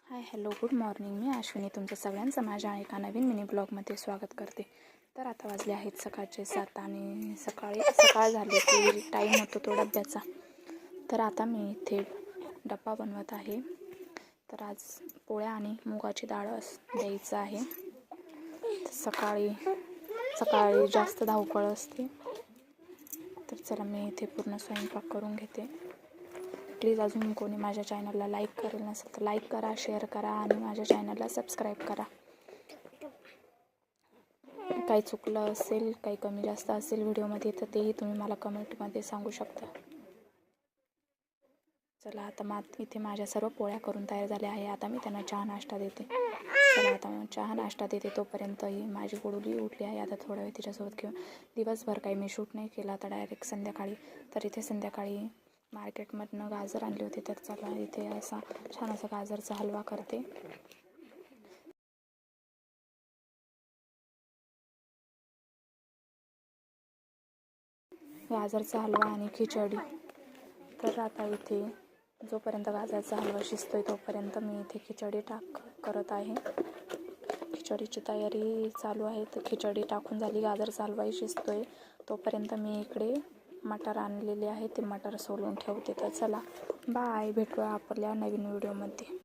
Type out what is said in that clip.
हाय hello good morning. मी अश्विनी तुमचं सगळ्यांचं माझ्या एका नवीन मिनी ब्लॉगमध्ये स्वागत करते. तर आता वाजले आहेत सकाळचे 7 आणि सकाळ झाली की टाईम होतो तो डब्याचा. तर आता मी इथे डब्बा बनवत आहे. तर आज पोळ्या आणि मुगाची डाळ द्यायचं आहे. सकाळी जास्त धावपळ असते. तर चला मी इथे पूर्ण स्वयंपाक करून घेते. प्लीज अजून कोणी माझ्या चॅनलला लाईक करेल नसेल तर लाईक करा, शेअर करा आणि माझ्या चॅनलला सबस्क्राईब करा. काही चुकलं असेल, काही कमी जास्त असेल व्हिडिओमध्ये तर तेही तुम्ही मला कमेंटमध्ये सांगू शकता. चला आता इथे माझ्या सर्व पोळ्या करून तयार झाल्या आहे. आता मी त्यांना चहा नाश्ता देते. चला आता मी चहा नाश्ता देते तोपर्यंतही माझी गोडुली उठली आहे. आता थोडा वेळ तिच्यासोबत घेऊन दिवसभर काही मी शूट नाही केला तर डायरेक्ट संध्याकाळी. तर इथे संध्याकाळी मार्केटमधनं गाजर आणले होते. तर चला इथे असा छान असा गाजरचा हलवा करते. गाजरचा हलवा आणि खिचडी. तर आता इथे जोपर्यंत गाजरचा हलवा शिजतोय तोपर्यंत मी इथे खिचडी करत आहे. खिचडीची तयारी चालू आहे. तर खिचडी टाकून झाली, गाजरचा हलवाही शिजतोय तोपर्यंत मी इकडे मटार आणलेले आहे ते मटार सोलून ठेवते. तर चला बाय, भेटूया आपल्या नवीन व्हिडिओमध्ये.